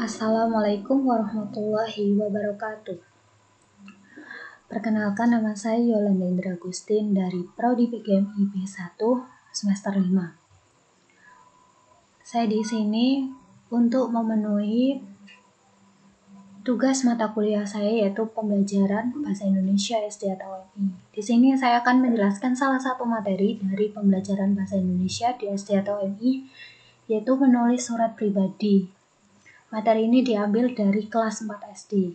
Assalamualaikum warahmatullahi wabarakatuh. Perkenalkan, nama saya Yolanda Indra Agustin dari Prodi PGM IB 1 semester 5. Saya di sini untuk memenuhi tugas mata kuliah saya, yaitu pembelajaran Bahasa Indonesia SD atau MI. Di sini saya akan menjelaskan salah satu materi dari pembelajaran Bahasa Indonesia di SD atau MI, yaitu menulis surat pribadi. Materi ini diambil dari kelas 4 SD.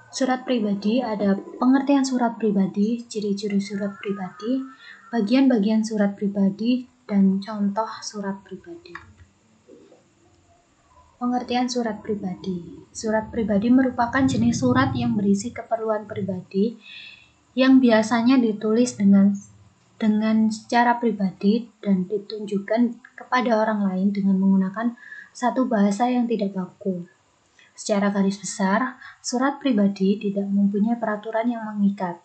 Surat pribadi ada pengertian surat pribadi, ciri-ciri surat pribadi, bagian-bagian surat pribadi, dan contoh surat pribadi. Pengertian surat pribadi. Surat pribadi merupakan jenis surat yang berisi keperluan pribadi yang biasanya ditulis dengan secara pribadi dan ditunjukkan kepada orang lain dengan menggunakan satu bahasa yang tidak baku. Secara garis besar, surat pribadi tidak mempunyai peraturan yang mengikat.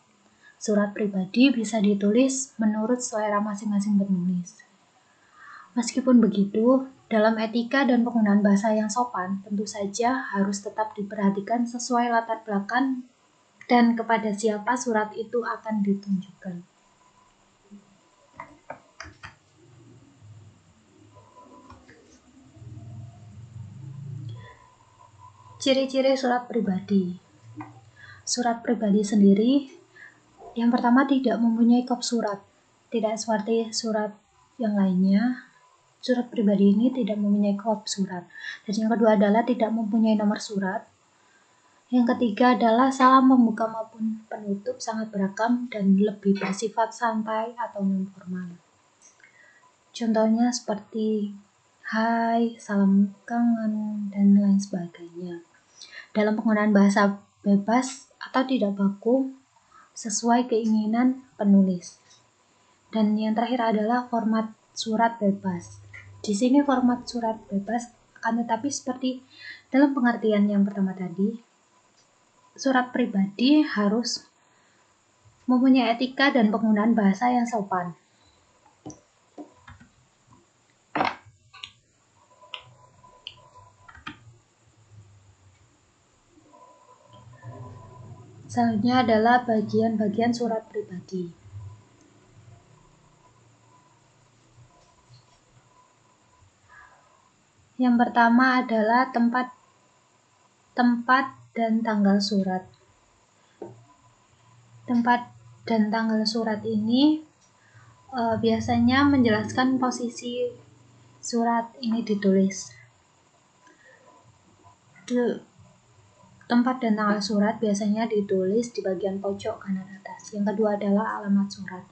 Surat pribadi bisa ditulis menurut selera masing-masing penulis. Meskipun begitu, dalam etika dan penggunaan bahasa yang sopan, tentu saja harus tetap diperhatikan sesuai latar belakang dan kepada siapa surat itu akan ditunjukkan. Ciri-ciri surat pribadi. Surat pribadi sendiri, yang pertama, tidak mempunyai kop surat. Tidak seperti surat yang lainnya, surat pribadi ini tidak mempunyai kop surat. Dan yang kedua adalah tidak mempunyai nomor surat. Yang ketiga adalah salam pembuka maupun penutup sangat beragam dan lebih bersifat santai atau non-formal. Contohnya seperti hai, salam kangen, dan lain sebagainya. Dalam penggunaan bahasa bebas atau tidak baku sesuai keinginan penulis. Dan yang terakhir adalah format surat bebas. Di sini format surat bebas akan tetapi seperti dalam pengertian yang pertama tadi, surat pribadi harus mempunyai etika dan penggunaan bahasa yang sopan. Selanjutnya adalah bagian-bagian surat pribadi. Yang pertama adalah tempat dan tanggal surat. Tempat dan tanggal surat ini biasanya menjelaskan posisi surat ini ditulis. Tempat dan tanggal surat biasanya ditulis di bagian pojok kanan atas. Yang kedua adalah alamat surat.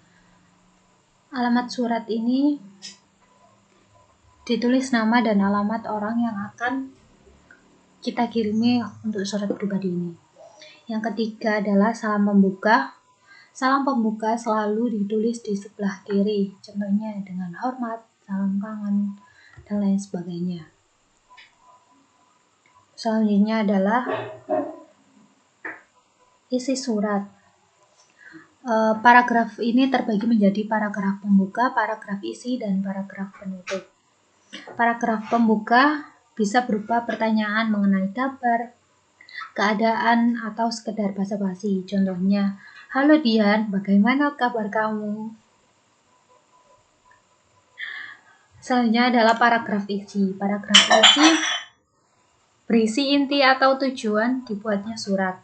Alamat surat ini ditulis nama dan alamat orang yang akan kita kirimi untuk surat pribadi ini. Yang ketiga adalah salam pembuka. Salam pembuka selalu ditulis di sebelah kiri, contohnya dengan hormat, salam kangen, dan lain sebagainya. Selanjutnya adalah isi surat. Paragraf ini terbagi menjadi paragraf pembuka, paragraf isi, dan paragraf penutup. Paragraf pembuka bisa berupa pertanyaan mengenai kabar, keadaan, atau sekedar basa-basi. Contohnya, halo Dian, bagaimana kabar kamu? Selanjutnya adalah paragraf isi. Paragraf isi berisi inti atau tujuan dibuatnya surat.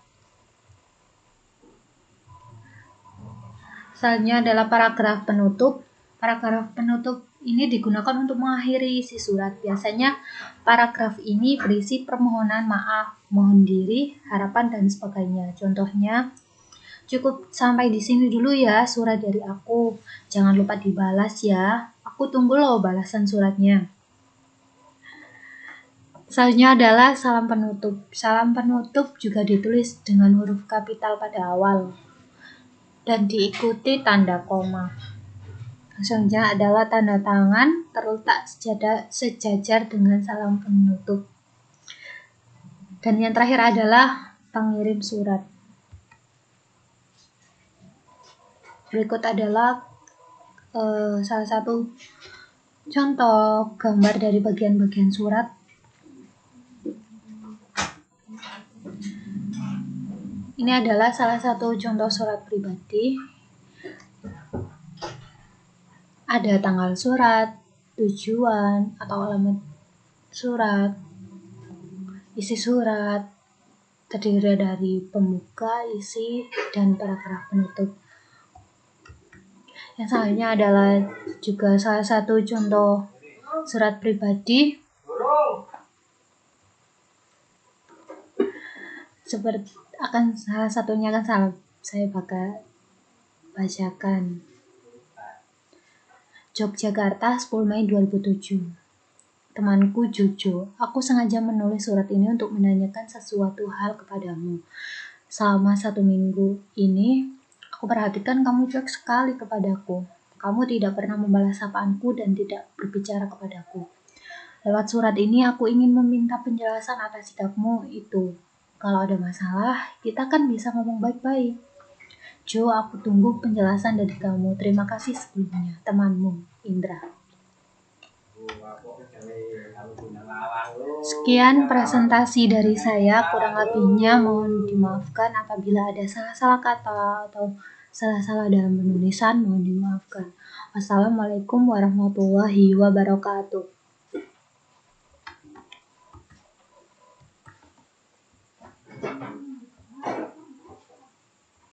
Selanjutnya adalah paragraf penutup. Paragraf penutup ini digunakan untuk mengakhiri isi surat. Biasanya paragraf ini berisi permohonan maaf, mohon diri, harapan, dan sebagainya. Contohnya, cukup sampai di sini dulu ya surat dari aku. Jangan lupa dibalas ya. Aku tunggu loh balasan suratnya. Selanjutnya adalah salam penutup. Salam penutup juga ditulis dengan huruf kapital pada awal dan diikuti tanda koma. Selanjutnya adalah tanda tangan terletak sejajar dengan salam penutup. Dan yang terakhir adalah pengirim surat. Berikut adalah salah satu Contoh gambar dari bagian-bagian surat. Ini adalah salah satu contoh surat pribadi. Ada tanggal surat, tujuan atau alamat surat, isi surat, terdiri dari pembuka, isi, dan paragraf penutup. Yang selanjutnya adalah juga salah satu contoh surat pribadi. Seperti salah satunya akan saya bacakan. Yogyakarta, 10 Mei 2007. Temanku Jojo, aku sengaja menulis surat ini untuk menanyakan sesuatu hal kepadamu. Selama 1 minggu ini, aku perhatikan kamu cuek sekali kepadaku. Kamu tidak pernah membalas sapaanku dan tidak berbicara kepadaku. Lewat surat ini, aku ingin meminta penjelasan atas sikapmu itu. Kalau ada masalah, kita kan bisa ngomong baik-baik. Jo, aku tunggu penjelasan dari kamu. Terima kasih sebelumnya. Temanmu, Indra. Sekian presentasi dari saya. Kurang lebihnya mohon dimaafkan apabila ada salah-salah kata atau salah-salah dalam penulisan. Mohon dimaafkan. Wassalamualaikum warahmatullahi wabarakatuh.